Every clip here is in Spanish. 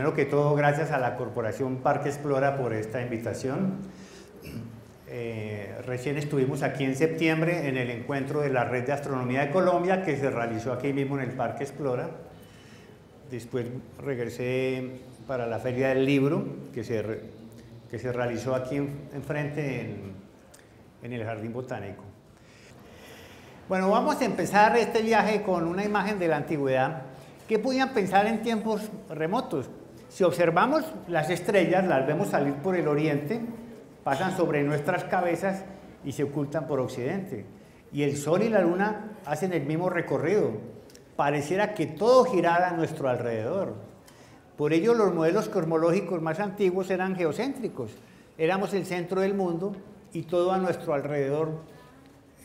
primero que todo, gracias a la Corporación Parque Explora por esta invitación. Recién estuvimos aquí en septiembre en el encuentro de la Red de Astronomía de Colombia, que se realizó aquí mismo en el Parque Explora. Después regresé para la Feria del Libro, que se realizó aquí enfrente en el Jardín Botánico. Bueno, vamos a empezar este viaje con una imagen de la antigüedad. ¿Qué podían pensar en tiempos remotos? Si observamos las estrellas, las vemos salir por el oriente, pasan sobre nuestras cabezas y se ocultan por occidente. Y el Sol y la Luna hacen el mismo recorrido. Pareciera que todo girara a nuestro alrededor. Por ello, los modelos cosmológicos más antiguos eran geocéntricos. Éramos el centro del mundo y todo a nuestro alrededor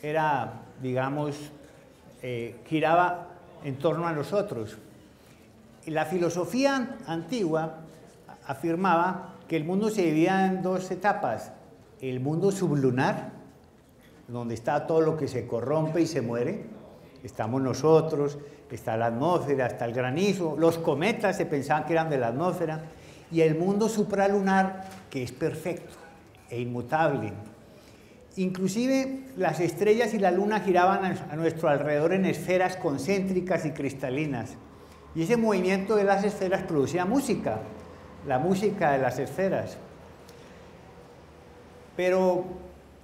era, digamos, giraba en torno a nosotros. La filosofía antigua afirmaba que el mundo se dividía en dos etapas: el mundo sublunar, donde está todo lo que se corrompe y se muere, estamos nosotros, está la atmósfera, está el granizo, los cometas se pensaban que eran de la atmósfera, y el mundo supralunar, que es perfecto e inmutable. Inclusive las estrellas y la luna giraban a nuestro alrededor en esferas concéntricas y cristalinas. Y ese movimiento de las esferas producía música, la música de las esferas. Pero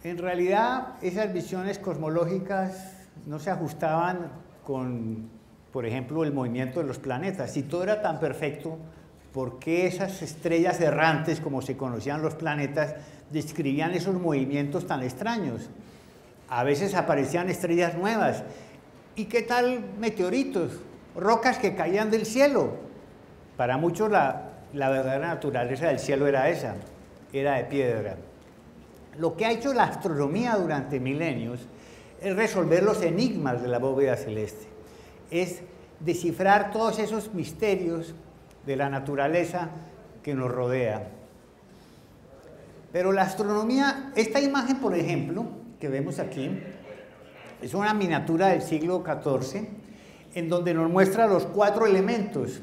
en realidad esas visiones cosmológicas no se ajustaban con, por ejemplo, el movimiento de los planetas. Si todo era tan perfecto, ¿por qué esas estrellas errantes, como se conocían los planetas, describían esos movimientos tan extraños? A veces aparecían estrellas nuevas. ¿Y qué tal meteoritos? Rocas que caían del cielo. Para muchos la verdadera naturaleza del cielo era esa, era de piedra. Lo que ha hecho la astronomía durante milenios es resolver los enigmas de la bóveda celeste, es descifrar todos esos misterios de la naturaleza que nos rodea. Pero la astronomía, esta imagen, por ejemplo, que vemos aquí, es una miniatura del siglo XIV, en donde nos muestra los 4 elementos: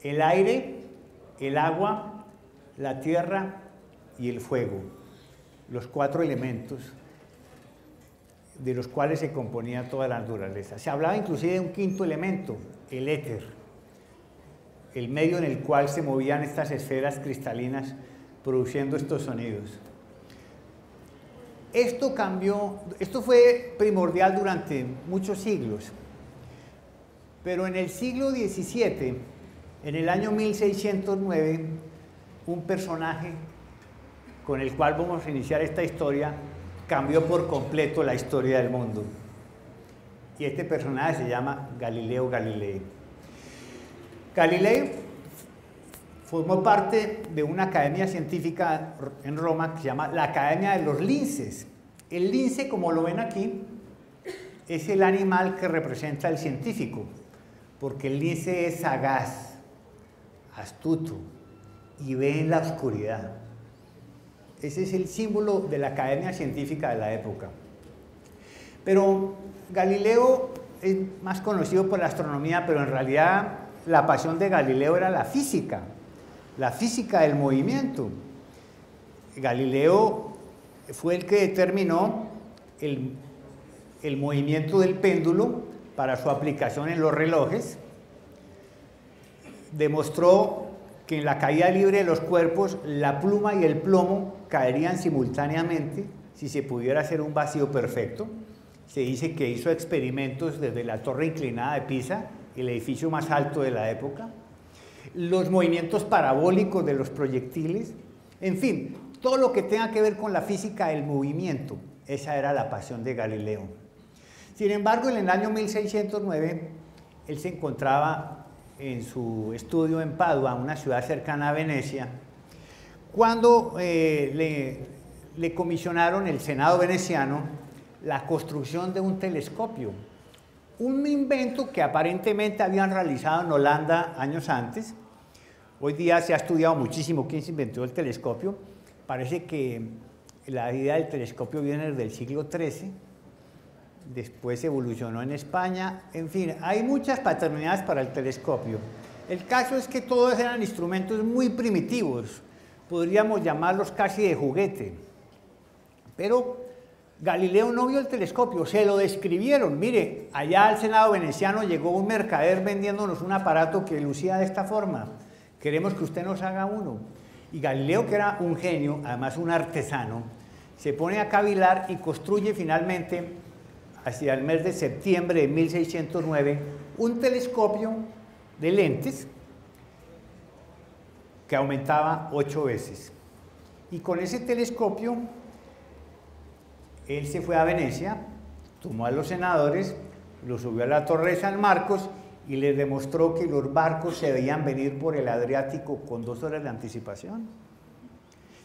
el aire, el agua, la tierra y el fuego. Los 4 elementos de los cuales se componía toda la naturaleza. Se hablaba inclusive de un 5.º elemento, el éter, el medio en el cual se movían estas esferas cristalinas produciendo estos sonidos. Esto cambió, esto fue primordial durante muchos siglos, pero en el siglo XVII, en el año 1609, un personaje con el cual vamos a iniciar esta historia cambió por completo la historia del mundo. Y este personaje se llama Galileo Galilei. Galilei formó parte de una academia científica en Roma que se llama la Academia de los Linces. El lince, como lo ven aquí, es el animal que representa al científico, porque el lince es sagaz, astuto y ve en la oscuridad. Ese es el símbolo de la academia científica de la época. Pero Galileo es más conocido por la astronomía, pero en realidad la pasión de Galileo era la física del movimiento. Galileo fue el que determinó el movimiento del péndulo para su aplicación en los relojes. Demostró que en la caída libre de los cuerpos, la pluma y el plomo caerían simultáneamente si se pudiera hacer un vacío perfecto. Se dice que hizo experimentos desde la torre inclinada de Pisa, el edificio más alto de la época, los movimientos parabólicos de los proyectiles, en fin, todo lo que tenga que ver con la física del movimiento. Esa era la pasión de Galileo. Sin embargo, en el año 1609, él se encontraba en su estudio en Padua, una ciudad cercana a Venecia, cuando le comisionaron el Senado veneciano la construcción de un telescopio, un invento que aparentemente habían realizado en Holanda años antes. Hoy día se ha estudiado muchísimo quién se inventó el telescopio. Parece que la idea del telescopio viene desde el siglo XIII, después evolucionó en España, en fin, hay muchas paternidades para el telescopio, El caso es que todos eran instrumentos muy primitivos, podríamos llamarlos casi de juguete. Pero Galileo no vio el telescopio, se lo describieron. Mire, allá al Senado veneciano llegó un mercader vendiéndonos un aparato que lucía de esta forma. Queremos que usted nos haga uno. Y Galileo, que era un genio, además un artesano, se pone a cavilar y construye finalmente, hacia el mes de septiembre de 1609, un telescopio de lentes que aumentaba 8 veces. Y con ese telescopio, él se fue a Venecia, tomó a los senadores, los subió a la Torre de San Marcos y les demostró que los barcos se veían venir por el Adriático con 2 horas de anticipación.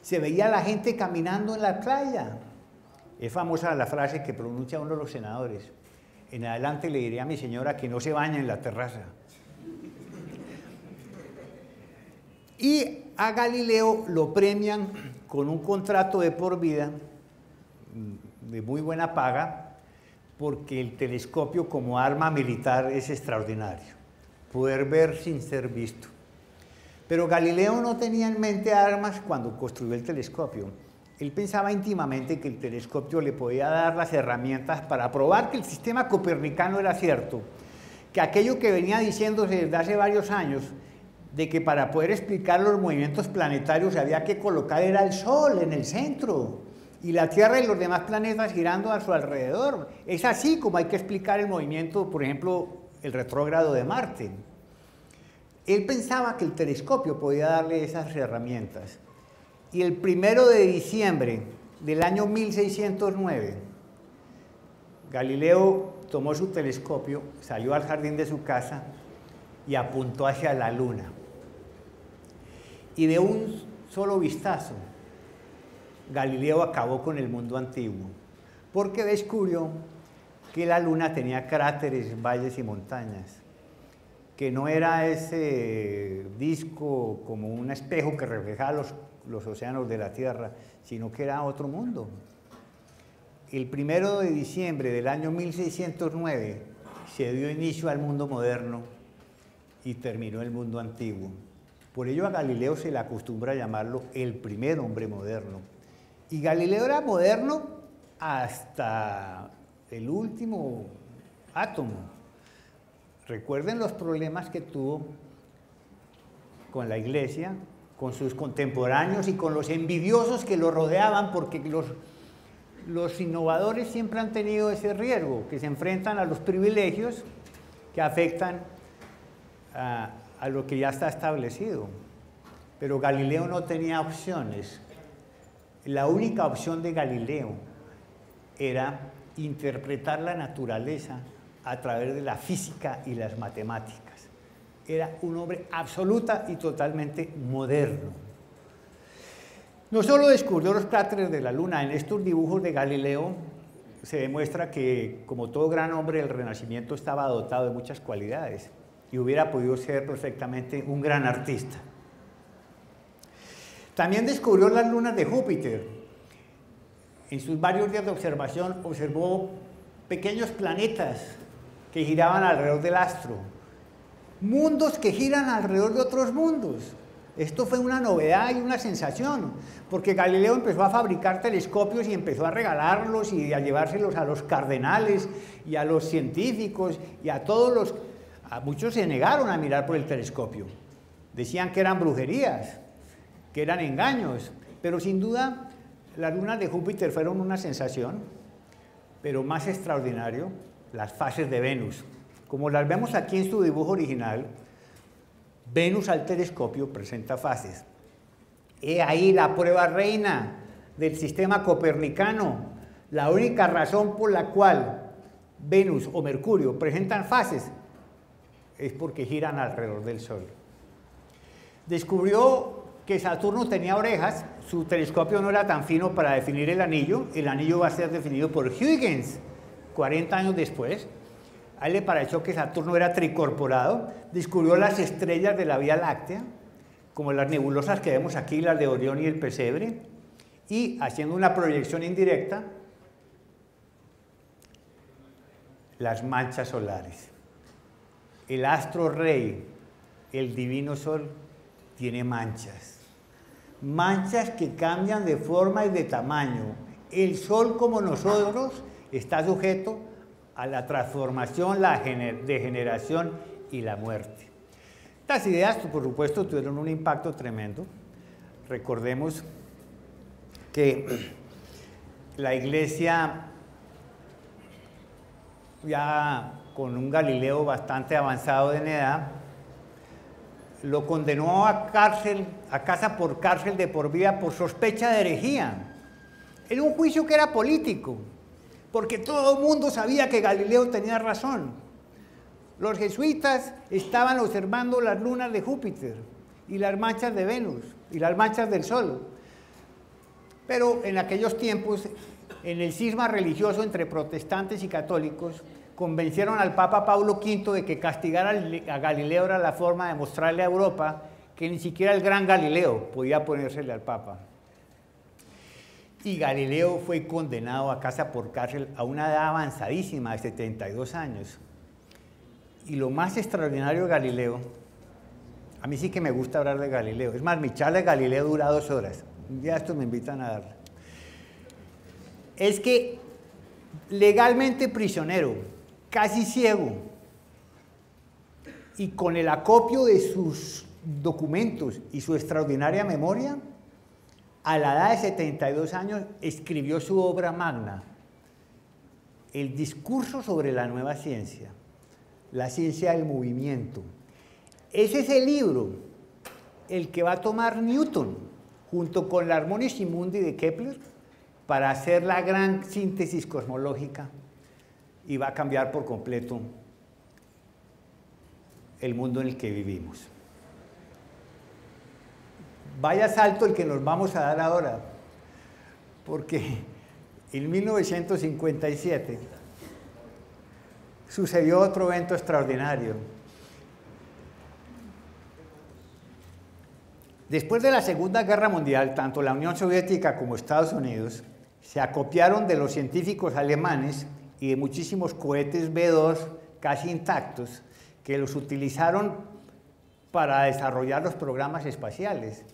Se veía la gente caminando en la playa. Es famosa la frase que pronuncia uno de los senadores: en adelante le diré a mi señora que no se bañe en la terraza. Y a Galileo lo premian con un contrato de por vida de muy buena paga, porque el telescopio como arma militar es extraordinario, poder ver sin ser visto. Pero Galileo no tenía en mente armas cuando construyó el telescopio. Él pensaba íntimamente que el telescopio le podía dar las herramientas para probar que el sistema copernicano era cierto, que aquello que venía diciéndose desde hace varios años, de que para poder explicar los movimientos planetarios había que colocar era el Sol en el centro, y la Tierra y los demás planetas girando a su alrededor. Es así como hay que explicar el movimiento, por ejemplo, el retrógrado de Marte. Él pensaba que el telescopio podía darle esas herramientas. Y el 1 de diciembre del año 1609, Galileo tomó su telescopio, salió al jardín de su casa y apuntó hacia la Luna. Y de un solo vistazo, Galileo acabó con el mundo antiguo, porque descubrió que la Luna tenía cráteres, valles y montañas, que no era ese disco como un espejo que reflejaba los océanos de la Tierra, sino que era otro mundo. El 1 de diciembre del año 1609 se dio inicio al mundo moderno y terminó el mundo antiguo. Por ello a Galileo se le acostumbra llamarlo el primer hombre moderno. Y Galileo era moderno hasta el último átomo. Recuerden los problemas que tuvo con la Iglesia, con sus contemporáneos y con los envidiosos que lo rodeaban, porque los innovadores siempre han tenido ese riesgo, que se enfrentan a los privilegios que afectan a lo que ya está establecido. Pero Galileo no tenía opciones. La única opción de Galileo era interpretar la naturaleza a través de la física y las matemáticas. Era un hombre absoluta y totalmente moderno. No solo descubrió los cráteres de la Luna, en estos dibujos de Galileo se demuestra que, como todo gran hombre del Renacimiento, estaba dotado de muchas cualidades y hubiera podido ser perfectamente un gran artista. También descubrió las lunas de Júpiter. En sus varios días de observación observó pequeños planetas que giraban alrededor del astro, mundos que giran alrededor de otros mundos. Esto fue una novedad y una sensación, porque Galileo empezó a fabricar telescopios y empezó a regalarlos y a llevárselos a los cardenales y a los científicos y a todos los... A muchos se negaron a mirar por el telescopio. Decían que eran brujerías, que eran engaños, pero sin duda las lunas de Júpiter fueron una sensación, pero más extraordinario, las fases de Venus. Como las vemos aquí en su dibujo original, Venus al telescopio presenta fases. He ahí la prueba reina del sistema copernicano, la única razón por la cual Venus o Mercurio presentan fases es porque giran alrededor del Sol. Descubrió que Saturno tenía orejas, su telescopio no era tan fino para definir el anillo va a ser definido por Huygens 40 años después. A él le pareció que Saturno era tricorporado, descubrió las estrellas de la Vía Láctea, como las nebulosas que vemos aquí, las de Orión y el Pesebre, y haciendo una proyección indirecta, las manchas solares. El astro rey el divino sol tiene manchas. Manchas que cambian de forma y de tamaño. El sol, como nosotros, está sujeto a la transformación, la degeneración y la muerte. Estas ideas, por supuesto, tuvieron un impacto tremendo. Recordemos que la Iglesia, ya con un Galileo bastante avanzado en edad, lo condenó a casa por cárcel de por vida por sospecha de herejía. Era un juicio que era político, porque todo el mundo sabía que Galileo tenía razón. Los jesuitas estaban observando las lunas de Júpiter y las manchas de Venus y las manchas del Sol. Pero en aquellos tiempos, en el cisma religioso entre protestantes y católicos, convencieron al Papa Pablo V de que castigar a Galileo era la forma de mostrarle a Europa que ni siquiera el gran Galileo podía ponérsele al Papa. Y Galileo fue condenado a casa por cárcel a una edad avanzadísima de 72 años. Y lo más extraordinario de Galileo, a mí sí que me gusta hablar de Galileo, es más, mi charla de Galileo dura 2 horas, ya estos me invitan a darla, es que legalmente prisionero, casi ciego, y con el acopio de sus documentos y su extraordinaria memoria, a la edad de 72 años escribió su obra magna, El discurso sobre la nueva ciencia, la ciencia del movimiento. Ese es el libro, el que va a tomar Newton, junto con la Harmonis Mundi de Kepler, para hacer la gran síntesis cosmológica, y va a cambiar por completo el mundo en el que vivimos. Vaya salto el que nos vamos a dar ahora, porque en 1957 sucedió otro evento extraordinario. Después de la Segunda Guerra Mundial, tanto la Unión Soviética como Estados Unidos se acopiaron de los científicos alemanes y de muchísimos cohetes B-2 casi intactos que los utilizaron para desarrollar los programas espaciales.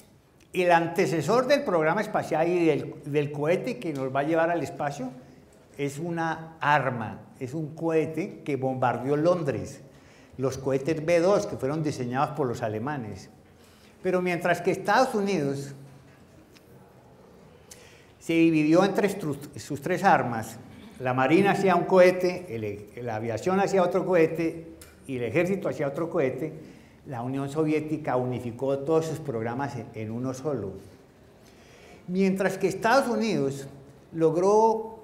El antecesor del programa espacial y del cohete que nos va a llevar al espacio es una arma, es un cohete que bombardeó Londres, los cohetes B-2 que fueron diseñados por los alemanes. Pero mientras que Estados Unidos se dividió entre sus 3 armas, la Marina hacía un cohete, la aviación hacía otro cohete y el ejército hacía otro cohete, la Unión Soviética unificó todos sus programas en uno solo. Mientras que Estados Unidos logró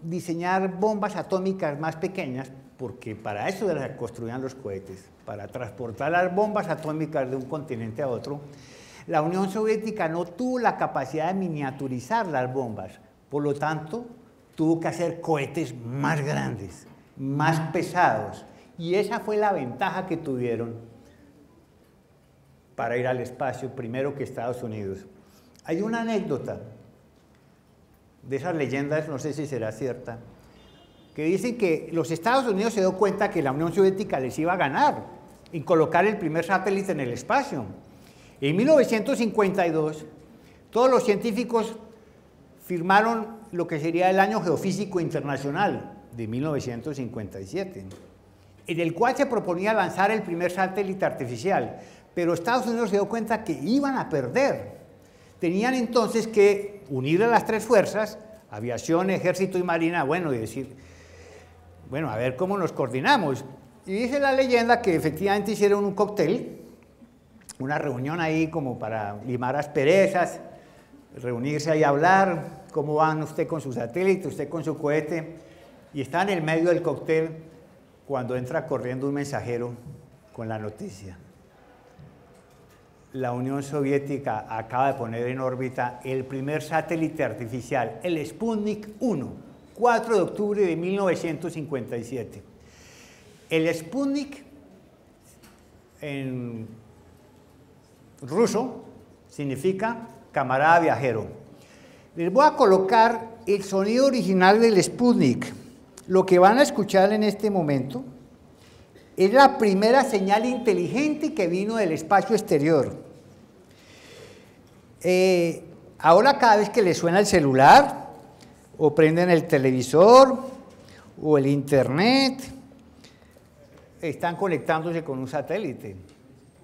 diseñar bombas atómicas más pequeñas, porque para eso se construían los cohetes, para transportar las bombas atómicas de un continente a otro, la Unión Soviética no tuvo la capacidad de miniaturizar las bombas, por lo tanto, tuvo que hacer cohetes más grandes, más pesados, y esa fue la ventaja que tuvieron para ir al espacio, primero que Estados Unidos. Hay una anécdota de esas leyendas, no sé si será cierta, que dicen que los Estados Unidos se dio cuenta que la Unión Soviética les iba a ganar en colocar el primer satélite en el espacio. En 1952, todos los científicos firmaron lo que sería el Año Geofísico Internacional de 1957, en el cual se proponía lanzar el primer satélite artificial, pero Estados Unidos se dio cuenta que iban a perder. Tenían entonces que unir a las 3 fuerzas, aviación, ejército y marina, bueno, y decir, bueno, a ver cómo nos coordinamos. Y dice la leyenda que efectivamente hicieron un cóctel, una reunión ahí como para limar asperezas, reunirse ahí a hablar, cómo van usted con su satélite, usted con su cohete, y está en el medio del cóctel cuando entra corriendo un mensajero con la noticia. La Unión Soviética acaba de poner en órbita el primer satélite artificial, el Sputnik 1, 4 de octubre de 1957. El Sputnik, en ruso, significa camarada viajero. Les voy a colocar el sonido original del Sputnik. Lo que van a escuchar en este momento Es la primera señal inteligente que vino del espacio exterior. Ahora cada vez que les suena el celular, o prenden el televisor, o el internet, están conectándose con un satélite.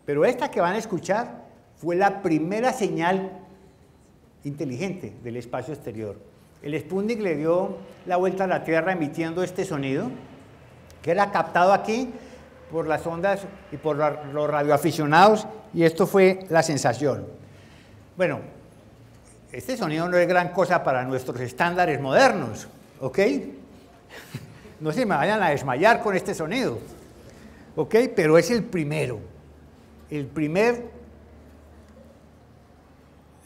Pero esta que van a escuchar fue la primera señal inteligente del espacio exterior. El Sputnik le dio la vuelta a la Tierra emitiendo este sonido, que era captado aquí por las ondas y por los radioaficionados, y esto fue la sensación. Bueno, este sonido no es gran cosa para nuestros estándares modernos, ¿ok? No se me vayan a desmayar con este sonido, ¿ok? Pero es el primero,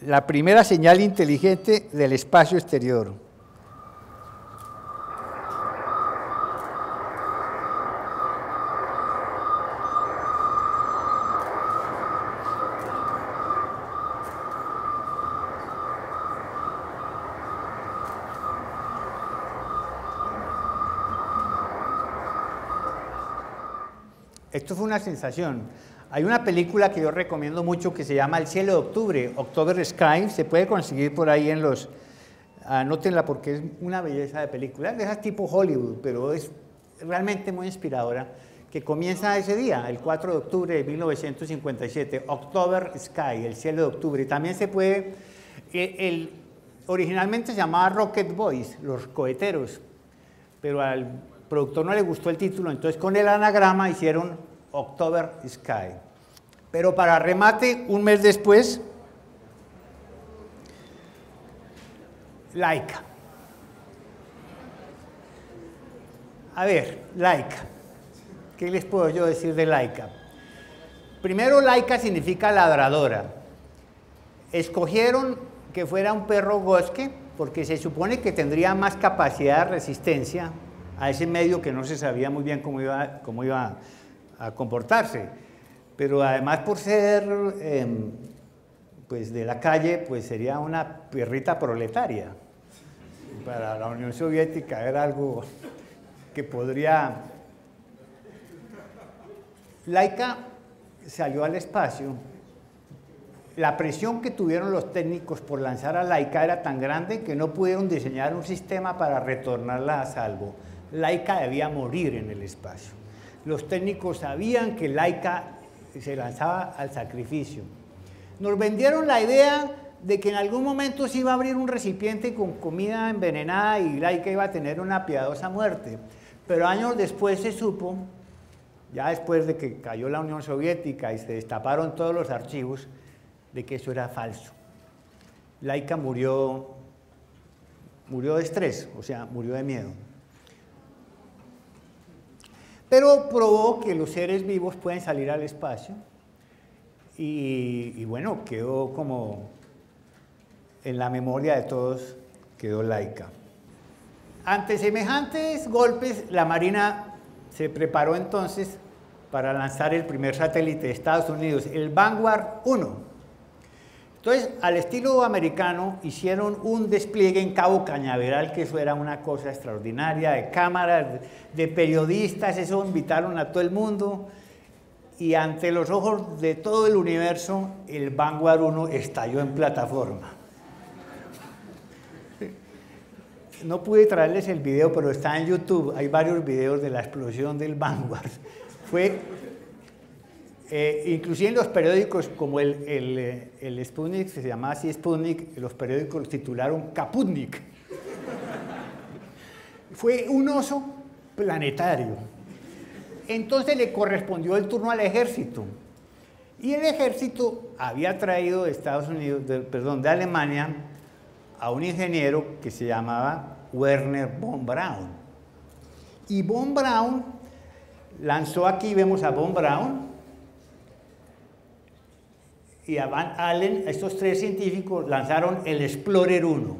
la primera señal inteligente del espacio exterior. Esto fue una sensación. Hay una película que yo recomiendo mucho que se llama El cielo de octubre, October Sky, se puede conseguir por ahí en los... Anótenla porque es una belleza de película, de esas tipo Hollywood, pero es realmente muy inspiradora, que comienza ese día, el 4 de octubre de 1957, October Sky, El cielo de octubre. También se puede... originalmente se llamaba Rocket Boys, los coheteros, pero al productor no le gustó el título, entonces con el anagrama hicieron October Sky. Pero para remate, un mes después, Laika. A ver, Laika. ¿Qué les puedo yo decir de Laika? Primero, Laika significa ladradora. Escogieron que fuera un perro bosque porque se supone que tendría más capacidad de resistencia a ese medio que no se sabía muy bien cómo iba a comportarse. Pero además por ser pues de la calle, pues sería una perrita proletaria. Para la Unión Soviética era algo que podría... Laika salió al espacio. La presión que tuvieron los técnicos por lanzar a Laika era tan grande que no pudieron diseñar un sistema para retornarla a salvo. Laika debía morir en el espacio. Los técnicos sabían que Laika se lanzaba al sacrificio. Nos vendieron la idea de que en algún momento se iba a abrir un recipiente con comida envenenada y Laika iba a tener una piadosa muerte. Pero años después se supo, ya después de que cayó la Unión Soviética y se destaparon todos los archivos, de que eso era falso. Laika murió de estrés, o sea, murió de miedo. Pero probó que los seres vivos pueden salir al espacio y bueno, quedó como en la memoria de todos, quedó Laika. Ante semejantes golpes, la Marina se preparó entonces para lanzar el primer satélite de Estados Unidos, el Vanguard 1. Entonces, al estilo americano, hicieron un despliegue en Cabo Cañaveral, que eso era una cosa extraordinaria, de cámaras, de periodistas, eso invitaron a todo el mundo, y ante los ojos de todo el universo, el Vanguard 1 estalló en plataforma. No pude traerles el video, pero está en YouTube, hay varios videos de la explosión del Vanguard. Fue... inclusive en los periódicos como el Sputnik, se llamaba así Sputnik, los periódicos titularon Kaputnik. Fue un oso planetario. Entonces le correspondió el turno al ejército. Y el ejército había traído de Estados Unidos, de Alemania, a un ingeniero que se llamaba Werner von Braun. Y von Braun lanzó, aquí vemos a von Braun, y a Van Allen, estos tres científicos lanzaron el Explorer 1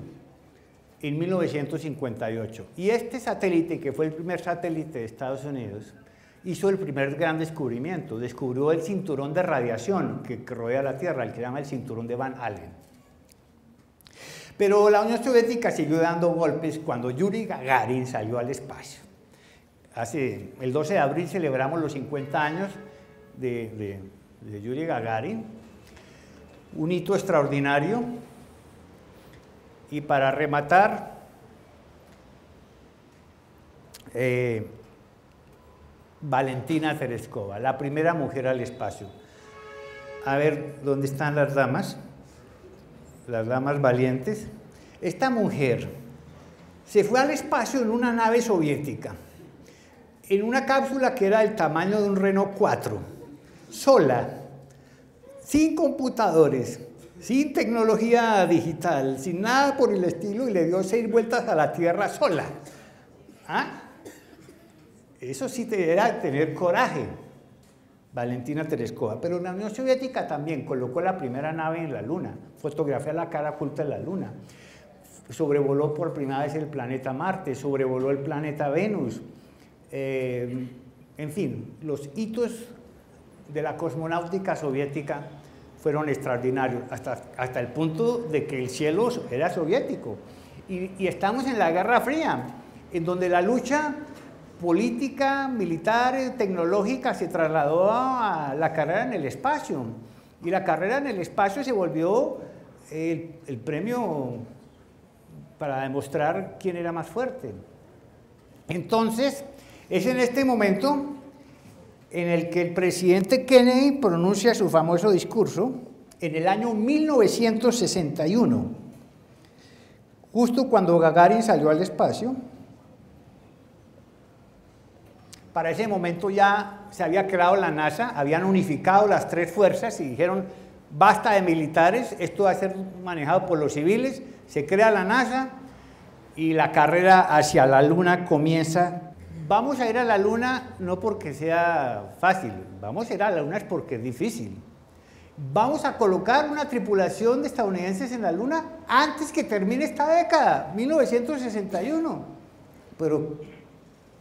en 1958. Y este satélite, que fue el primer satélite de Estados Unidos, hizo el primer gran descubrimiento. Descubrió el cinturón de radiación que rodea la Tierra, el que se llama el cinturón de Van Allen. Pero la Unión Soviética siguió dando golpes cuando Yuri Gagarin salió al espacio. el 12 de abril celebramos los 50 años de Yuri Gagarin, un hito extraordinario. Y para rematar, Valentina Tereskova, la primera mujer al espacio. A ver, ¿dónde están las damas? Las damas valientes. Esta mujer se fue al espacio en una nave soviética, en una cápsula que era del tamaño de un Renault 4, sola, sin computadores, sin tecnología digital, sin nada por el estilo, y le dio 6 vueltas a la Tierra sola. ¿Ah? Eso sí era tener coraje, Valentina Tereskova. Pero la Unión Soviética también colocó la primera nave en la Luna, fotografió la cara oculta de la Luna, sobrevoló por primera vez el planeta Marte, sobrevoló el planeta Venus. En fin, los hitos de la cosmonáutica soviética fueron extraordinarios, hasta el punto de que el cielo era soviético. Y estamos en la Guerra Fría, en donde la lucha política, militar, tecnológica se trasladó a la carrera en el espacio. Y la carrera en el espacio se volvió el premio para demostrar quién era más fuerte. Entonces, es en este momento en el que el presidente Kennedy pronuncia su famoso discurso en el año 1961, justo cuando Gagarin salió al espacio. Para ese momento ya se había creado la NASA, habían unificado las 3 fuerzas y dijeron, basta de militares, esto va a ser manejado por los civiles, se crea la NASA y la carrera hacia la Luna comienza. Vamos a ir a la Luna no porque sea fácil, vamos a ir a la Luna es porque es difícil. Vamos a colocar una tripulación de estadounidenses en la Luna antes que termine esta década, 1961. Pero,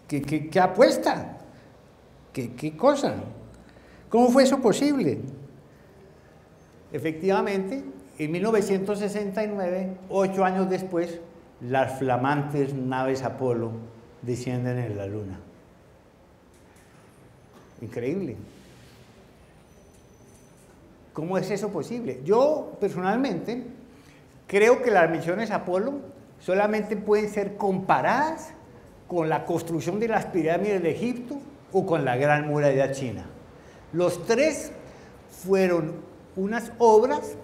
¿qué apuesta? ¿Qué cosa? ¿Cómo fue eso posible? Efectivamente, en 1969, 8 años después, las flamantes naves Apolo descienden en la Luna. Increíble. ¿Cómo es eso posible? Yo, personalmente, creo que las misiones Apolo solamente pueden ser comparadas con la construcción de las pirámides de Egipto o con la Gran Muralla China. Los 3 fueron unas obras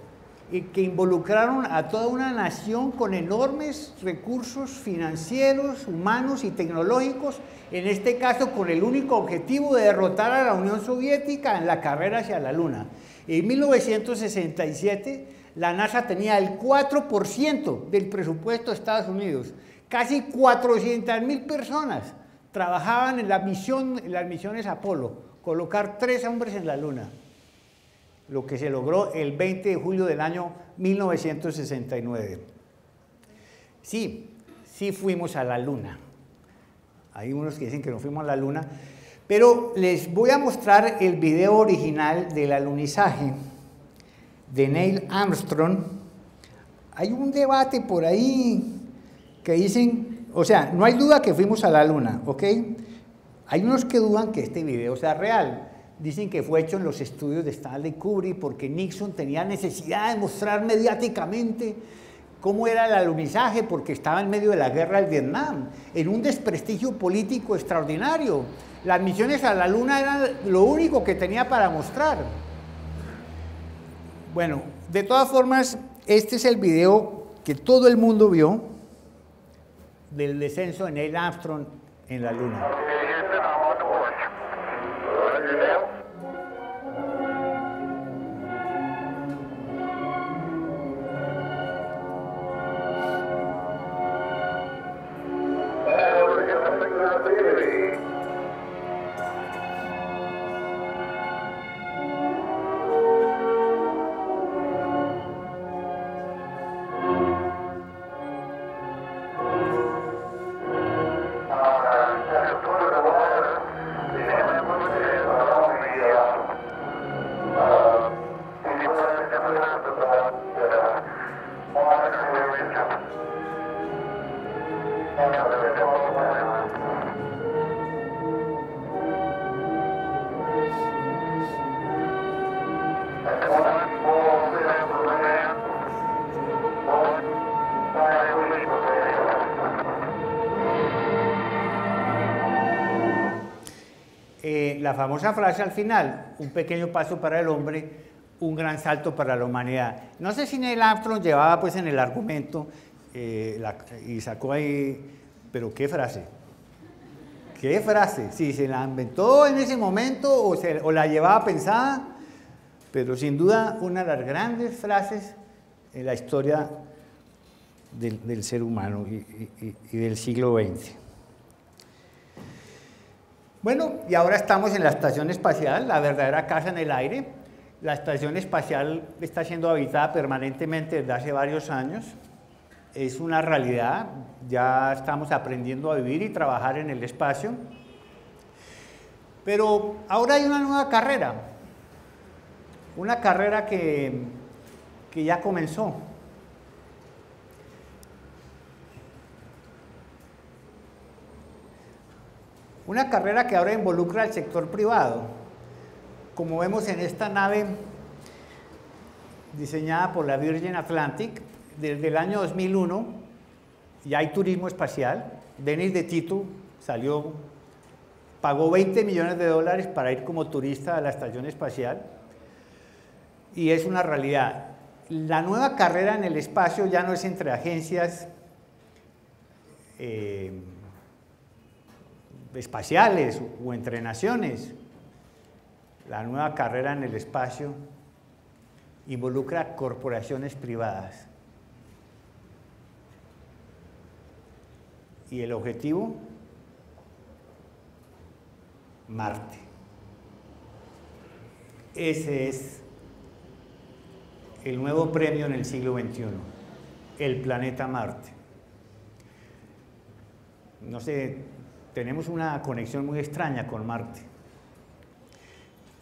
que involucraron a toda una nación con enormes recursos financieros, humanos y tecnológicos, en este caso con el único objetivo de derrotar a la Unión Soviética en la carrera hacia la Luna. En 1967, la NASA tenía el 4% del presupuesto de Estados Unidos. Casi 400.000 personas trabajaban en las misiones Apolo, colocar 3 hombres en la Luna, lo que se logró el 20 de julio del año 1969. Sí fuimos a la Luna. Hay unos que dicen que no fuimos a la Luna, pero les voy a mostrar el video original del alunizaje de Neil Armstrong. Hay un debate por ahí que dicen, o sea, no hay duda que fuimos a la Luna, ¿ok? Hay unos que dudan que este video sea real. Dicen que fue hecho en los estudios de Stanley Kubrick porque Nixon tenía necesidad de mostrar mediáticamente cómo era el alunizaje porque estaba en medio de la guerra del Vietnam, en un desprestigio político extraordinario. Las misiones a la Luna eran lo único que tenía para mostrar. Bueno, de todas formas, este es el video que todo el mundo vio del descenso de Neil Armstrong en la Luna. la famosa frase al final, un pequeño paso para el hombre, un gran salto para la humanidad. No sé si Neil Armstrong llevaba pues en el argumento y sacó ahí, pero qué frase, si se la inventó en ese momento o la llevaba pensada, pero sin duda una de las grandes frases en la historia del ser humano y del siglo XX. Bueno, y ahora estamos en la estación espacial, la verdadera casa en el aire. La estación espacial está siendo habitada permanentemente desde hace varios años. Es una realidad, ya estamos aprendiendo a vivir y trabajar en el espacio. Pero ahora hay una nueva carrera, que ya comenzó. Una carrera que ahora involucra al sector privado. Como vemos en esta nave diseñada por la Virgin Atlantic, desde el año 2001 ya hay turismo espacial. Denis de Tito pagó $20 millones para ir como turista a la estación espacial y es una realidad. La nueva carrera en el espacio ya no es entre agencias espaciales o entre naciones. La nueva carrera en el espacio involucra corporaciones privadas. ¿Y el objetivo? Marte. Ese es el nuevo premio en el siglo XXI, el planeta Marte. No sé, tenemos una conexión muy extraña con Marte.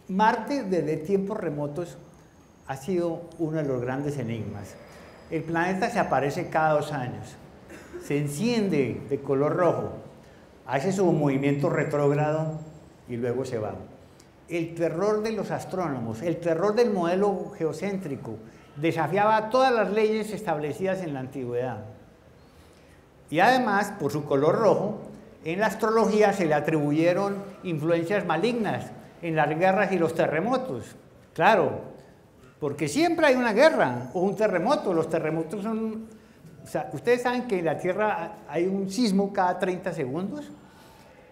Marte, desde tiempos remotos, ha sido uno de los grandes enigmas. El planeta se aparece cada 2 años, se enciende de color rojo, hace su movimiento retrógrado y luego se va. El terror de los astrónomos, el terror del modelo geocéntrico, desafiaba todas las leyes establecidas en la antigüedad. Y además, por su color rojo, en la astrología se le atribuyeron influencias malignas en las guerras y los terremotos. Claro, porque siempre hay una guerra o un terremoto. Los terremotos son... O sea, ustedes saben que en la Tierra hay un sismo cada 30 segundos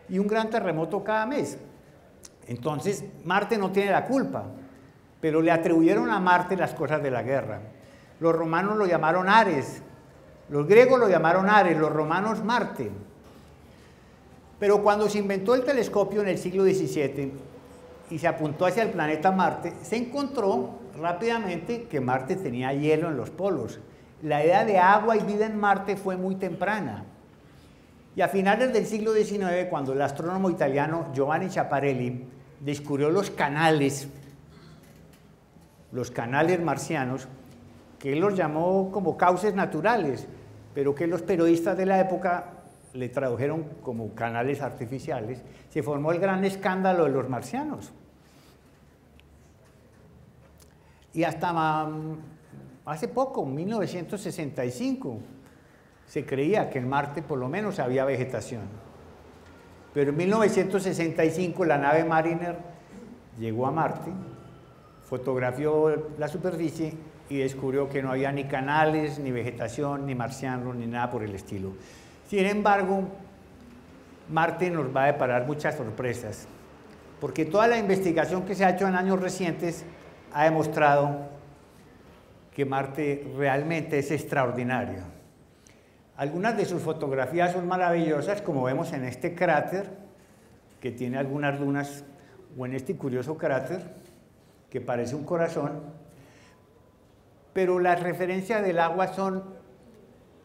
y un gran terremoto cada mes. Entonces, Marte no tiene la culpa, pero le atribuyeron a Marte las cosas de la guerra. Los romanos lo llamaron Ares, los griegos lo llamaron Ares, los romanos Marte. Pero cuando se inventó el telescopio en el siglo XVII y se apuntó hacia el planeta Marte, se encontró rápidamente que Marte tenía hielo en los polos. La idea de agua y vida en Marte fue muy temprana. Y a finales del siglo XIX, cuando el astrónomo italiano Giovanni Schiaparelli descubrió los canales marcianos, que él los llamó como cauces naturales, pero que los periodistas de la época le tradujeron como canales artificiales, se formó el gran escándalo de los marcianos. Y hasta hace poco, en 1965, se creía que en Marte por lo menos había vegetación. Pero en 1965 la nave Mariner llegó a Marte, fotografió la superficie y descubrió que no había ni canales, ni vegetación, ni marcianos, ni nada por el estilo. Sin embargo, Marte nos va a deparar muchas sorpresas, porque toda la investigación que se ha hecho en años recientes ha demostrado que Marte realmente es extraordinario. Algunas de sus fotografías son maravillosas, como vemos en este cráter, que tiene algunas dunas, o en este curioso cráter, que parece un corazón, pero las referencias del agua son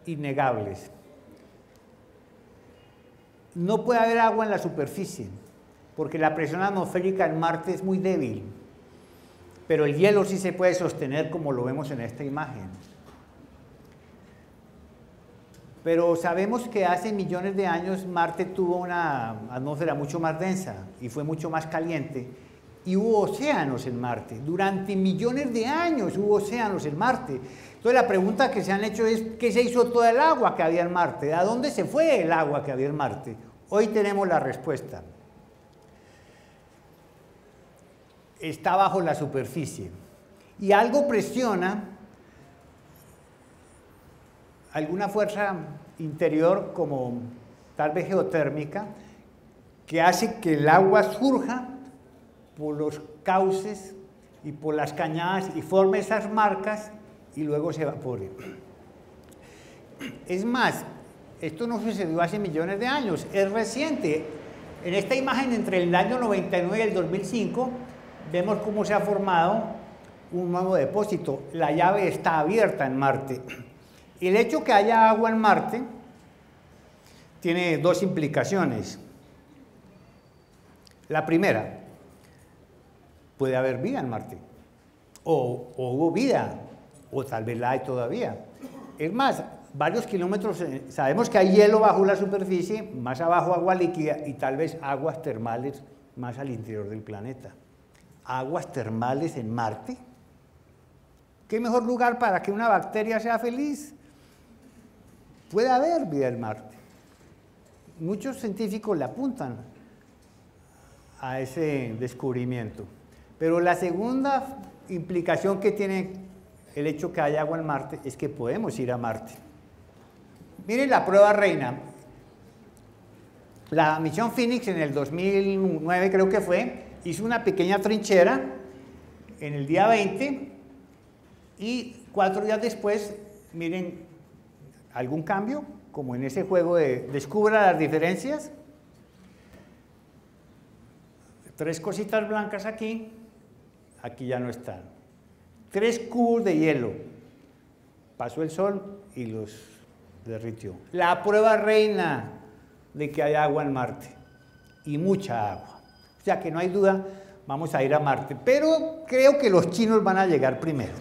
innegables. No puede haber agua en la superficie, porque la presión atmosférica en Marte es muy débil, pero el hielo sí se puede sostener como lo vemos en esta imagen. Pero sabemos que hace millones de años Marte tuvo una atmósfera mucho más densa y fue mucho más caliente, y hubo océanos en Marte. Durante millones de años hubo océanos en Marte. Entonces la pregunta que se han hecho es, ¿qué se hizo toda el agua que había en Marte? ¿A dónde se fue el agua que había en Marte? Hoy tenemos la respuesta. está bajo la superficie y algo presiona, alguna fuerza interior como tal vez geotérmica, que hace que el agua surja por los cauces y por las cañadas y forme esas marcas y luego se evapore. Es más, esto no sucedió hace millones de años, es reciente. En esta imagen entre el año 99 y el 2005 vemos cómo se ha formado un nuevo depósito. La llave está abierta en Marte. El hecho que haya agua en Marte tiene dos implicaciones. La primera, puede haber vida en Marte, o hubo vida, o tal vez la hay todavía. Es más, varios kilómetros, sabemos que hay hielo bajo la superficie, más abajo agua líquida y tal vez aguas termales más al interior del planeta. ¿Aguas termales en Marte? ¿Qué mejor lugar para que una bacteria sea feliz? Puede haber vida en Marte. Muchos científicos le apuntan a ese descubrimiento. Pero la segunda implicación que tiene el hecho que haya agua en Marte es que podemos ir a Marte. Miren la prueba reina. La misión Phoenix en el 2009 creo que fue, hizo una pequeña trinchera en el día 20 y 4 días después, miren, algún cambio, como en ese juego de descubra las diferencias. 3 cositas blancas aquí, aquí ya no están. 3 cubos de hielo, pasó el sol y los derritió. La prueba reina de que hay agua en Marte, y mucha agua. O sea que no hay duda, vamos a ir a Marte, pero creo que los chinos van a llegar primero.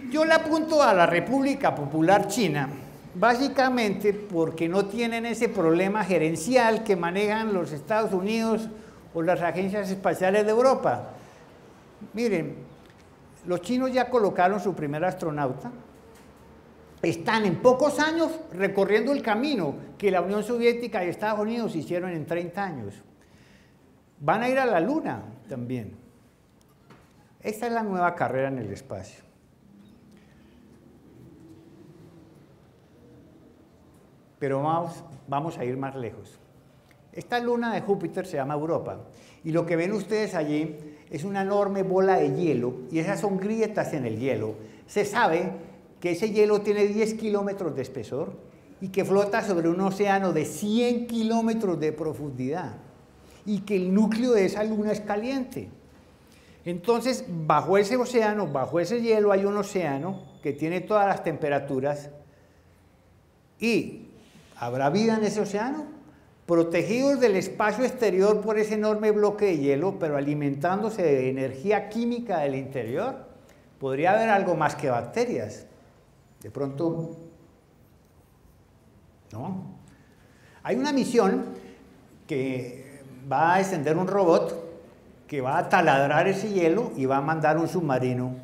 Yo le apunto a la República Popular China, básicamente porque no tienen ese problema gerencial que manejan los Estados Unidos o las agencias espaciales de Europa. Miren, los chinos ya colocaron su primer astronauta, están en pocos años recorriendo el camino que la Unión Soviética y Estados Unidos hicieron en 30 años. Van a ir a la Luna también. Esta es la nueva carrera en el espacio. Pero vamos a ir más lejos. Esta luna de Júpiter se llama Europa, y lo que ven ustedes allí es una enorme bola de hielo, y esas son grietas en el hielo. Se sabe que ese hielo tiene 10 kilómetros de espesor y que flota sobre un océano de 100 kilómetros de profundidad, y que el núcleo de esa luna es caliente. Entonces, bajo ese océano, bajo ese hielo, hay un océano que tiene todas las temperaturas, y ¿habrá vida en ese océano? Protegidos del espacio exterior por ese enorme bloque de hielo, pero alimentándose de energía química del interior, podría haber algo más que bacterias. De pronto, ¿no? Hay una misión que va a descender un robot que va a taladrar ese hielo y va a mandar un submarino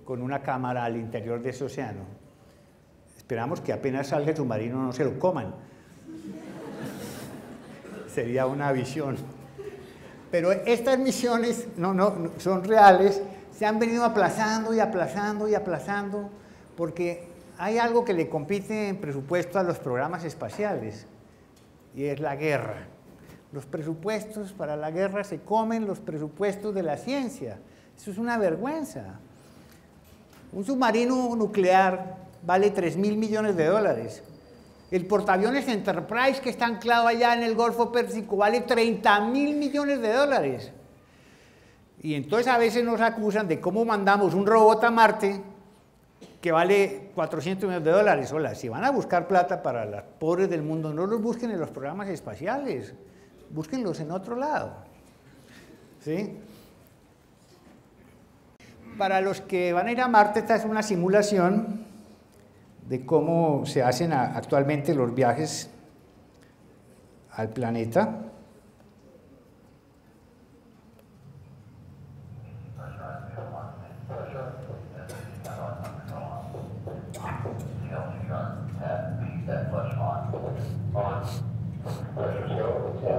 con una cámara al interior de ese océano. Esperamos que apenas salga el submarino no se lo coman. Sería una visión. Pero estas misiones no son reales, se han venido aplazando y aplazando y aplazando, porque hay algo que le compite en presupuesto a los programas espaciales, y es la guerra. Los presupuestos para la guerra se comen los presupuestos de la ciencia. Eso es una vergüenza. Un submarino nuclear vale $3.000 millones. El portaaviones Enterprise, que está anclado allá en el Golfo Pérsico, vale $30.000 millones. Y entonces a veces nos acusan de cómo mandamos un robot a Marte que vale $400 millones. Hola, si van a buscar plata para los pobres del mundo, no los busquen en los programas espaciales, búsquenlos en otro lado. ¿Sí? Para los que van a ir a Marte, esta es una simulación de cómo se hacen actualmente los viajes al planeta. Pressure scale 10,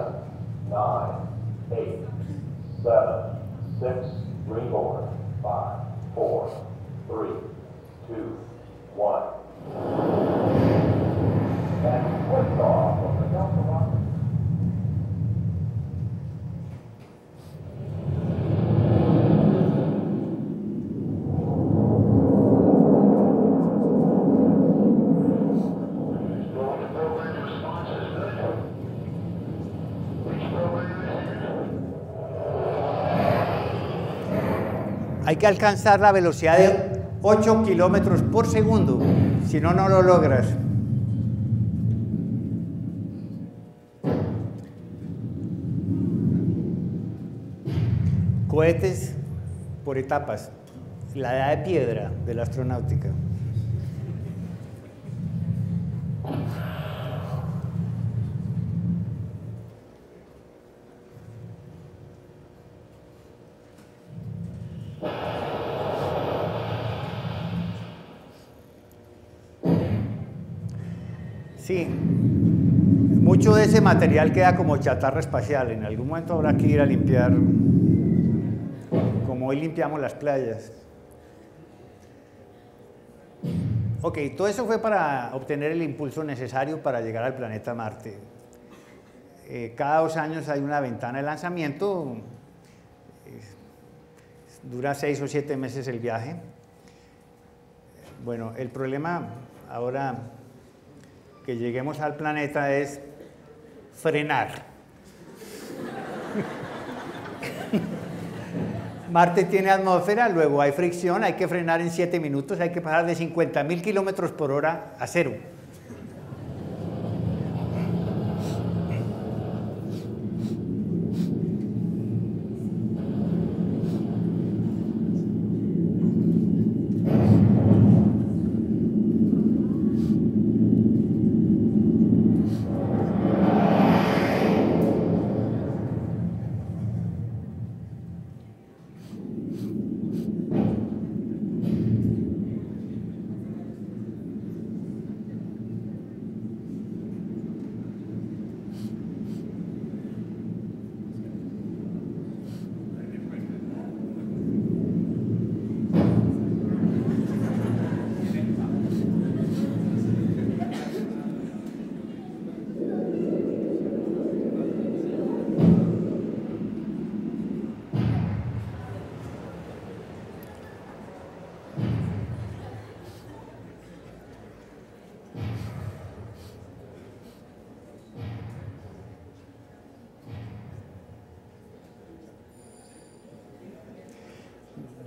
9, 8, 7, 6, hay que alcanzar la velocidad de 8 kilómetros por segundo, si no, no lo logras. Cohetes por etapas, la edad de piedra de la astronáutica. Sí, mucho de ese material queda como chatarra espacial. En algún momento habrá que ir a limpiar, como hoy limpiamos las playas. Ok, todo eso fue para obtener el impulso necesario para llegar al planeta Marte. Cada 2 años hay una ventana de lanzamiento, dura 6 o 7 meses el viaje. Bueno, el problema ahora que lleguemos al planeta es frenar. Marte tiene atmósfera, luego hay fricción, hay que frenar en 7 minutos, hay que pasar de 50.000 kilómetros por hora a 0.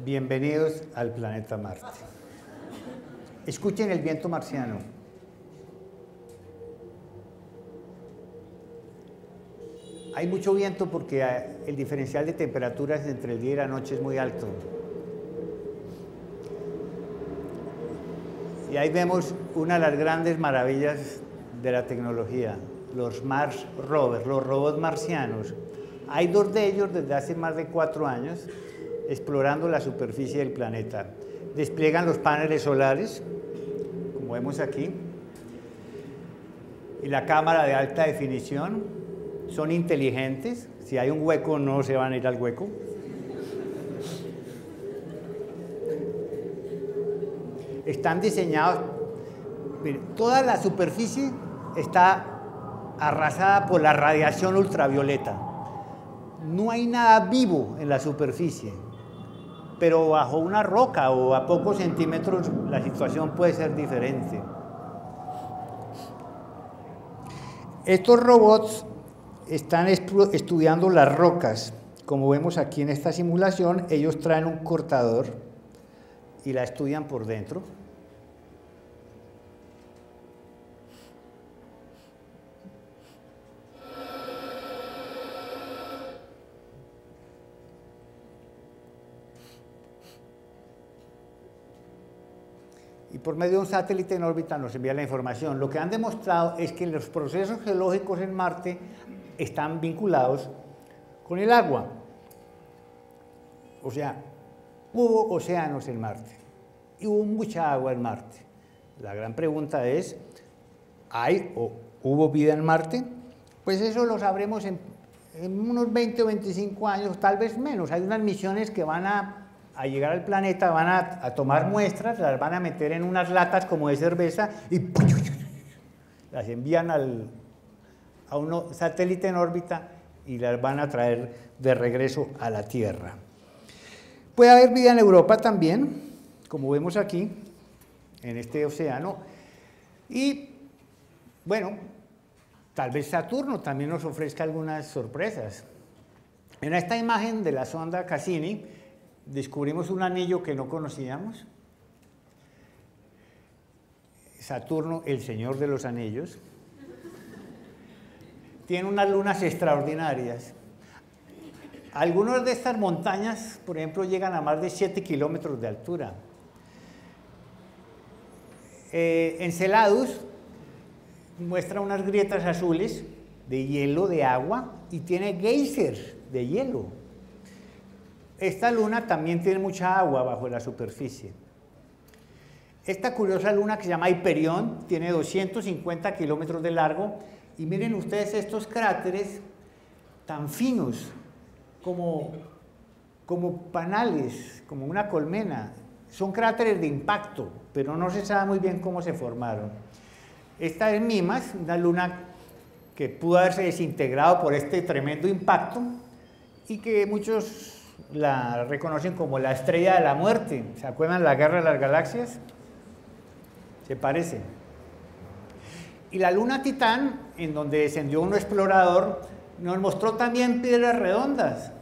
Bienvenidos al planeta Marte. Escuchen el viento marciano. Hay mucho viento porque el diferencial de temperaturas entre el día y la noche es muy alto. Y ahí vemos una de las grandes maravillas de la tecnología, los Mars Rovers, los robots marcianos. Hay 2 de ellos desde hace más de 4 años explorando la superficie del planeta. Despliegan los paneles solares, como vemos aquí, y la cámara de alta definición. Son inteligentes, si hay un hueco no se van a ir al hueco. Están diseñados, miren, toda la superficie está arrasada por la radiación ultravioleta. No hay nada vivo en la superficie, pero bajo una roca o a pocos centímetros la situación puede ser diferente. Estos robots están estudiando las rocas. Como vemos aquí en esta simulación, ellos traen un cortador y la estudian por dentro. Y por medio de un satélite en órbita nos envía la información. Lo que han demostrado es que los procesos geológicos en Marte están vinculados con el agua. O sea, hubo océanos en Marte y hubo mucha agua en Marte. La gran pregunta es, ¿hay o hubo vida en Marte? Pues eso lo sabremos en unos 20 o 25 años, tal vez menos. Hay unas misiones que van a llegar al planeta, van a tomar muestras, las van a meter en unas latas como de cerveza y las envían a un satélite en órbita y las van a traer de regreso a la Tierra. Puede haber vida en Europa también, como vemos aquí, en este océano. Y, bueno, tal vez Saturno también nos ofrezca algunas sorpresas. En esta imagen de la sonda Cassini descubrimos un anillo que no conocíamos. Saturno, el señor de los anillos, tiene unas lunas extraordinarias. Algunas de estas montañas, por ejemplo, llegan a más de 7 kilómetros de altura. Enceladus muestra unas grietas azules de hielo, de agua, y tiene geysers de hielo. Esta luna también tiene mucha agua bajo la superficie. Esta curiosa luna que se llama Hiperión tiene 250 kilómetros de largo, y miren ustedes estos cráteres tan finos como panales, como una colmena. Son cráteres de impacto, pero no se sabe muy bien cómo se formaron. Esta es Mimas, una luna que pudo haberse desintegrado por este tremendo impacto y que muchos la reconocen como la estrella de la muerte. ¿Se acuerdan de la Guerra de las Galaxias? Se parece. Y la luna Titán, en donde descendió un explorador, nos mostró también piedras redondas,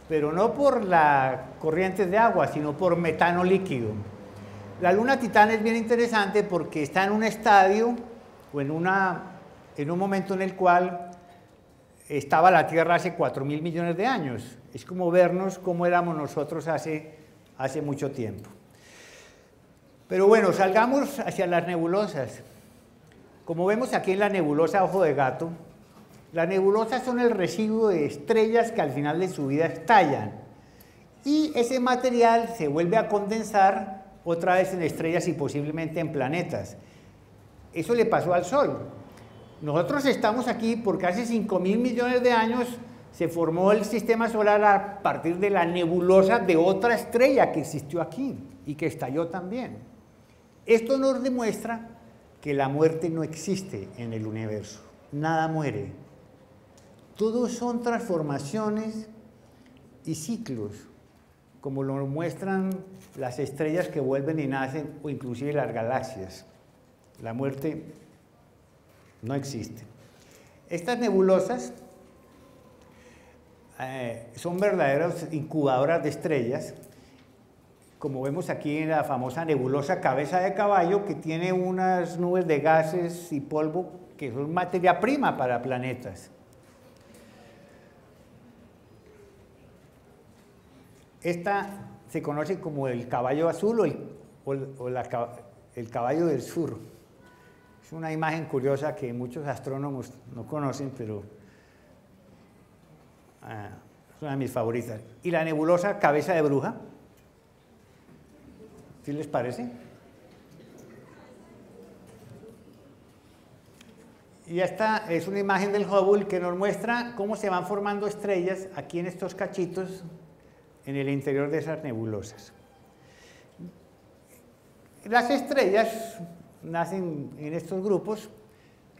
pero no por la corriente de agua, sino por metano líquido. La luna Titán es bien interesante porque está en un estadio o en un momento en el cual estaba la Tierra hace 4.000 millones de años. Es como vernos cómo éramos nosotros hace mucho tiempo. Pero bueno, salgamos hacia las nebulosas. Como vemos aquí en la nebulosa Ojo de Gato, las nebulosas son el residuo de estrellas que al final de su vida estallan. Y ese material se vuelve a condensar otra vez en estrellas y posiblemente en planetas. Eso le pasó al Sol. Nosotros estamos aquí porque hace 5.000 millones de años se formó el sistema solar a partir de la nebulosa de otra estrella que existió aquí y que estalló también. Esto nos demuestra que la muerte no existe en el universo. Nada muere. Todos son transformaciones y ciclos, como lo muestran las estrellas que vuelven y nacen, o inclusive las galaxias. La muerte no existe. Estas nebulosas son verdaderas incubadoras de estrellas, como vemos aquí en la famosa nebulosa Cabeza de Caballo, que tiene unas nubes de gases y polvo que son materia prima para planetas. Esta se conoce como el caballo azul el caballo del sur. Es una imagen curiosa que muchos astrónomos no conocen, pero es una de mis favoritas. Y la nebulosa Cabeza de Bruja, ¿sí les parece? Y esta es una imagen del Hubble que nos muestra cómo se van formando estrellas aquí en estos cachitos en el interior de esas nebulosas. Las estrellas nacen en estos grupos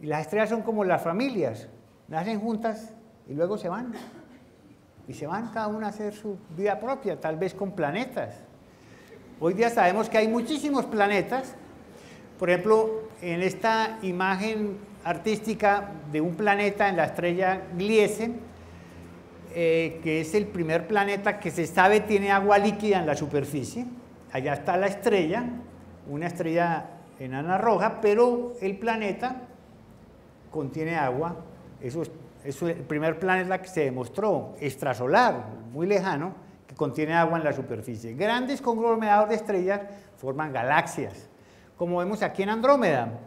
y las estrellas son como las familias, nacen juntas y luego se van. Y se van cada una a hacer su vida propia, tal vez con planetas. Hoy día sabemos que hay muchísimos planetas. Por ejemplo, en esta imagen artística de un planeta en la estrella Gliese, que es el primer planeta que se sabe tiene agua líquida en la superficie. Allá está la estrella, una estrella enana roja, pero el planeta contiene agua. Eso es el primer planeta que se demostró, extrasolar, muy lejano, que contiene agua en la superficie. Grandes conglomerados de estrellas forman galaxias, como vemos aquí en Andrómeda.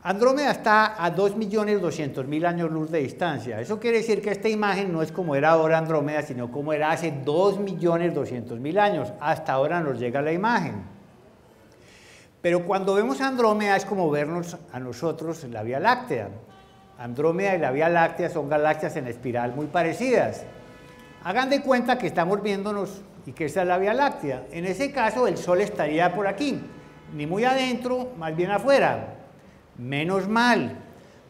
Andrómeda está a 2.200.000 años luz de distancia. Eso quiere decir que esta imagen no es como era ahora Andrómeda, sino como era hace 2.200.000 años. Hasta ahora nos llega la imagen. Pero cuando vemos Andrómeda es como vernos a nosotros en la Vía Láctea. Andrómeda y la Vía Láctea son galaxias en espiral muy parecidas. Hagan de cuenta que estamos viéndonos y que esa es la Vía Láctea. En ese caso el Sol estaría por aquí, ni muy adentro, más bien afuera. Menos mal,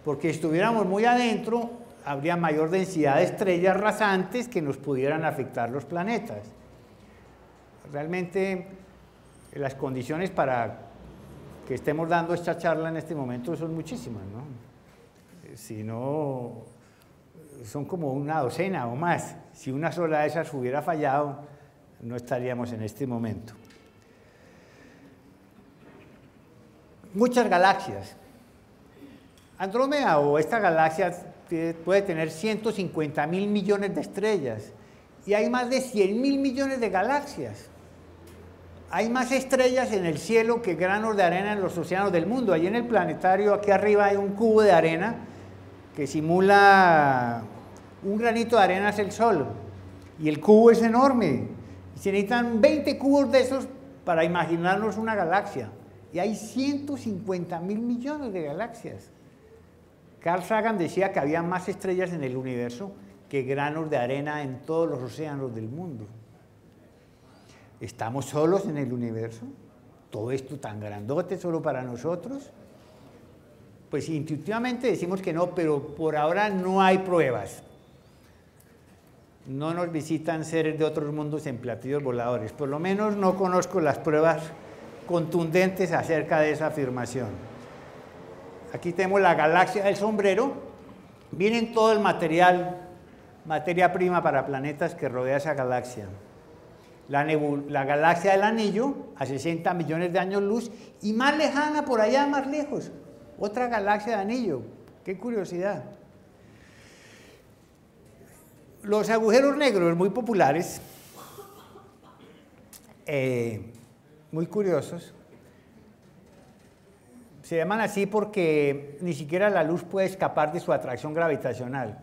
porque si estuviéramos muy adentro, habría mayor densidad de estrellas rasantes que nos pudieran afectar los planetas. Realmente, las condiciones para que estemos dando esta charla en este momento son muchísimas, ¿no? Si no, son como una docena o más. Si una sola de esas hubiera fallado, no estaríamos en este momento. Muchas galaxias. Andrómeda o esta galaxia puede tener 150.000 millones de estrellas y hay más de 100.000 millones de galaxias. Hay más estrellas en el cielo que granos de arena en los océanos del mundo. Allí en el planetario, aquí arriba, hay un cubo de arena que simula un granito de arena es el Sol. Y el cubo es enorme. Se necesitan 20 cubos de esos para imaginarnos una galaxia. Y hay 150.000 millones de galaxias. Carl Sagan decía que había más estrellas en el universo que granos de arena en todos los océanos del mundo. ¿Estamos solos en el universo? ¿Todo esto tan grandote solo para nosotros? Pues intuitivamente decimos que no, pero por ahora no hay pruebas. No nos visitan seres de otros mundos en platillos voladores. Por lo menos no conozco las pruebas contundentes acerca de esa afirmación. Aquí tenemos la galaxia del sombrero. Miren todo el material, materia prima para planetas que rodea esa galaxia. La galaxia del anillo, a 60 millones de años luz, y más lejana, por allá más lejos, otra galaxia de anillo. ¡Qué curiosidad! Los agujeros negros muy populares, muy curiosos, se llaman así porque ni siquiera la luz puede escapar de su atracción gravitacional.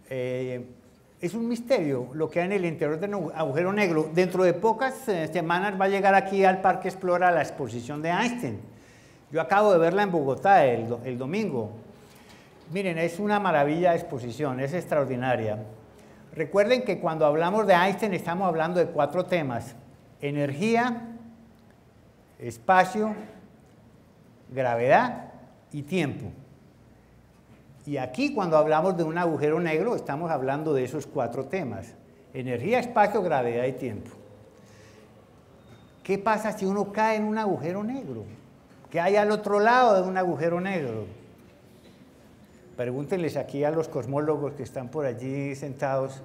Es un misterio lo que hay en el interior de un agujero negro. Dentro de pocas semanas va a llegar aquí al Parque Explora la exposición de Einstein. Yo acabo de verla en Bogotá el domingo. Miren, es una maravilla de exposición, es extraordinaria. Recuerden que cuando hablamos de Einstein estamos hablando de 4 temas: energía, espacio, gravedad y tiempo. Y aquí, cuando hablamos de un agujero negro, estamos hablando de esos 4 temas: energía, espacio, gravedad y tiempo. ¿Qué pasa si uno cae en un agujero negro? ¿Qué hay al otro lado de un agujero negro? Pregúntenles aquí a los cosmólogos que están por allí sentados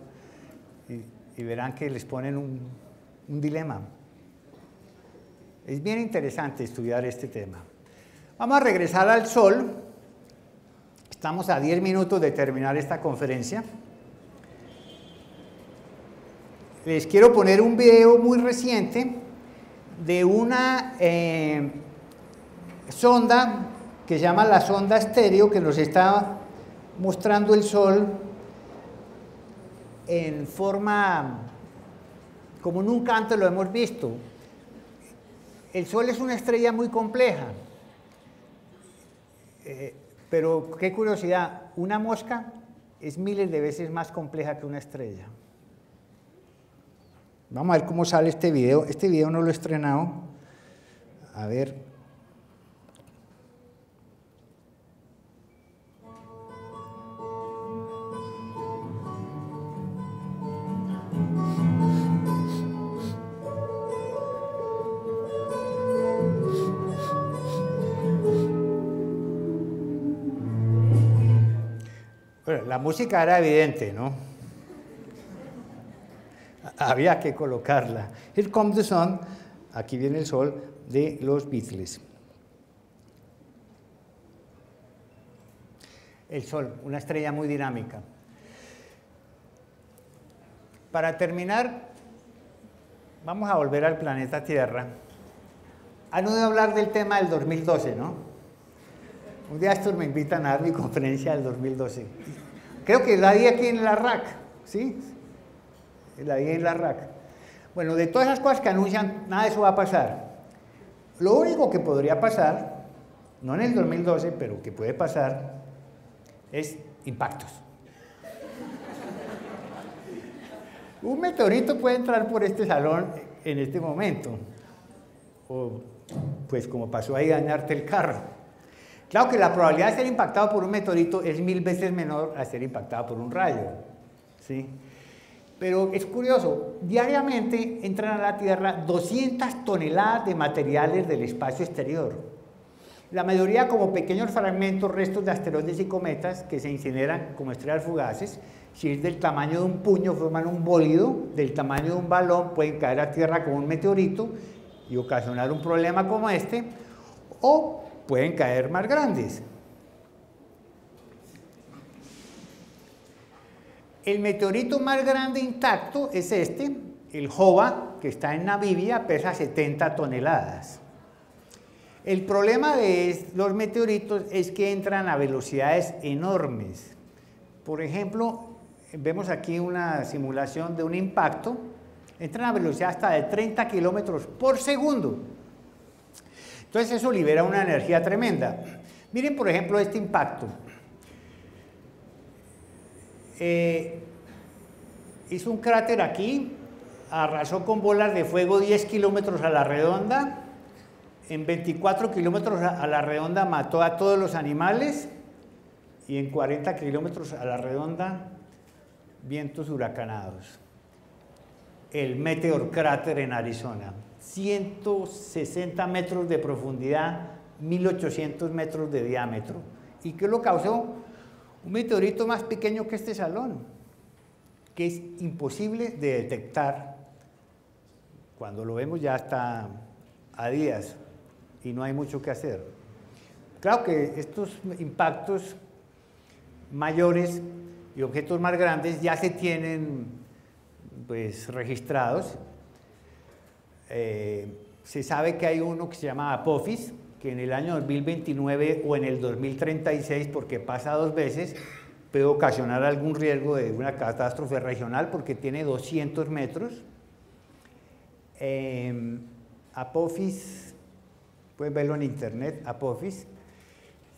y verán que les ponen un dilema. Es bien interesante estudiar este tema. Vamos a regresar al Sol. Estamos a 10 minutos de terminar esta conferencia. Les quiero poner un video muy reciente de una sonda que se llama la sonda Stereo, que nos está mostrando el Sol en forma como nunca antes lo hemos visto. El Sol es una estrella muy compleja. Pero qué curiosidad, una mosca es miles de veces más compleja que una estrella. Vamos a ver cómo sale este video. Este video no lo he estrenado. A ver. Bueno, la música era evidente, ¿no? Había que colocarla. Here Comes the Sun, aquí viene el sol, de los Beatles. El Sol, una estrella muy dinámica. Para terminar, vamos a volver al planeta Tierra. Han oído hablar del tema del 2012, ¿no? Un día estos me invitan a dar mi conferencia del 2012. Creo que la di aquí en la RAC, ¿sí? La di en la RAC. Bueno, de todas esas cosas que anuncian, nada de eso va a pasar. Lo único que podría pasar, no en el 2012, pero que puede pasar, es impactos. Un meteorito puede entrar por este salón en este momento, o pues como pasó ahí, dañarte el carro. Claro que la probabilidad de ser impactado por un meteorito es 1000 veces menor a ser impactado por un rayo, ¿sí? Pero es curioso, diariamente entran a la Tierra 200 toneladas de materiales del espacio exterior. La mayoría como pequeños fragmentos, restos de asteroides y cometas que se incineran como estrellas fugaces, Si es del tamaño de un puño, forman un bólido, del tamaño de un balón, pueden caer a tierra como un meteorito y ocasionar un problema como este, o pueden caer más grandes. El meteorito más grande intacto es este, el Jova, que está en Namibia, pesa 70 toneladas. El problema de los meteoritos es que entran a velocidades enormes. Por ejemplo, vemos aquí una simulación de un impacto, entran a velocidad hasta de 30 kilómetros por segundo. Entonces eso libera una energía tremenda. Miren, por ejemplo, este impacto. Hizo un cráter aquí, arrasó con bolas de fuego 10 kilómetros a la redonda, en 24 kilómetros a la redonda mató a todos los animales y en 40 kilómetros a la redonda vientos huracanados. El Meteor Crater en Arizona, 160 metros de profundidad, 1800 metros de diámetro. ¿Y qué lo causó? Un meteorito más pequeño que este salón, que es imposible de detectar. Cuando lo vemos ya está a días y no hay mucho que hacer. Claro que estos impactos mayores y objetos más grandes ya se tienen pues registrados. Se sabe que hay uno que se llama Apophis, que en el año 2029 o en el 2036, porque pasa 2 veces, puede ocasionar algún riesgo de una catástrofe regional porque tiene 200 metros. Apophis, pueden verlo en internet, Apophis.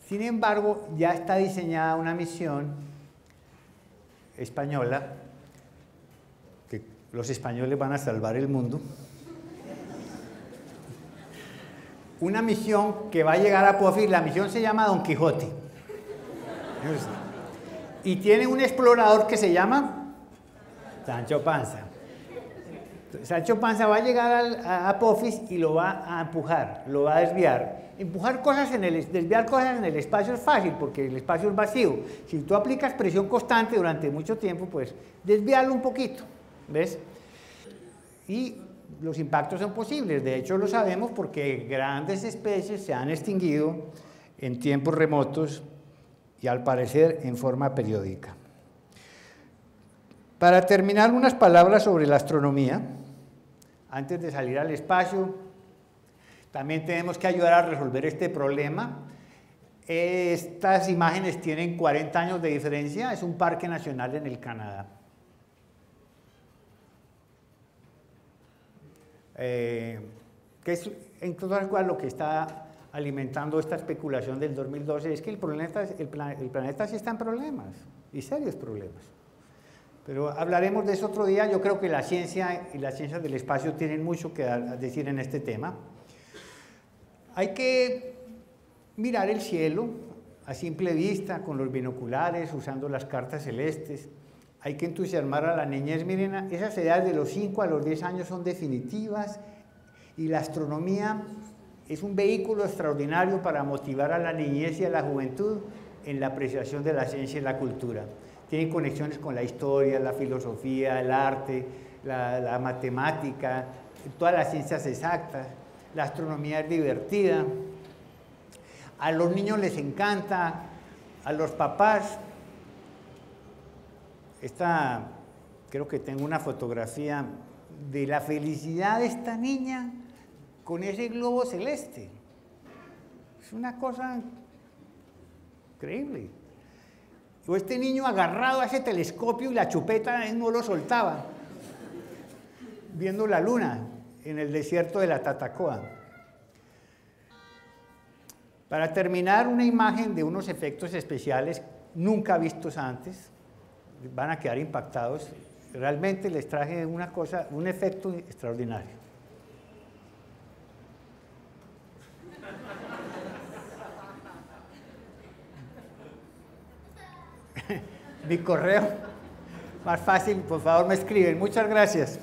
Sin embargo, ya está diseñada una misión española, que los españoles van a salvar el mundo. Una misión que va a llegar a Apophis, la misión se llama Don Quijote. Y tiene un explorador que se llama Sancho Panza. Sancho Panza va a llegar a Apophis y lo va a empujar, lo va a desviar. Desviar cosas en el espacio es fácil porque el espacio es vacío. Si tú aplicas presión constante durante mucho tiempo, pues desviarlo un poquito, ¿ves? Y los impactos son posibles, de hecho lo sabemos porque grandes especies se han extinguido en tiempos remotos y al parecer en forma periódica. Para terminar, unas palabras sobre la astronomía. Antes de salir al espacio, también tenemos que ayudar a resolver este problema. Estas imágenes tienen 40 años de diferencia, es un parque nacional en el Canadá. Que es en todas lo que está alimentando esta especulación del 2012 es que el planeta sí está en problemas, y serios problemas. Pero hablaremos de eso otro día. Yo creo que la ciencia y las ciencias del espacio tienen mucho que decir en este tema. Hay que mirar el cielo a simple vista, con los binoculares, usando las cartas celestes. Hay que entusiasmar a la niñez. Miren, esas edades de los 5 a los 10 años son definitivas y la astronomía es un vehículo extraordinario para motivar a la niñez y a la juventud en la apreciación de la ciencia y la cultura. Tienen conexiones con la historia, la filosofía, el arte, la matemática, todas las ciencias exactas. La astronomía es divertida. A los niños les encanta, a los papás. Creo que tengo una fotografía de la felicidad de esta niña con ese globo celeste. Es una cosa increíble. O este niño agarrado a ese telescopio y la chupeta no lo soltaba, viendo la luna en el desierto de la Tatacoa. Para terminar, una imagen de unos efectos especiales nunca vistos antes. Van a quedar impactados. Realmente les traje un efecto extraordinario. Mi correo, más fácil, por favor me escriben. Muchas gracias.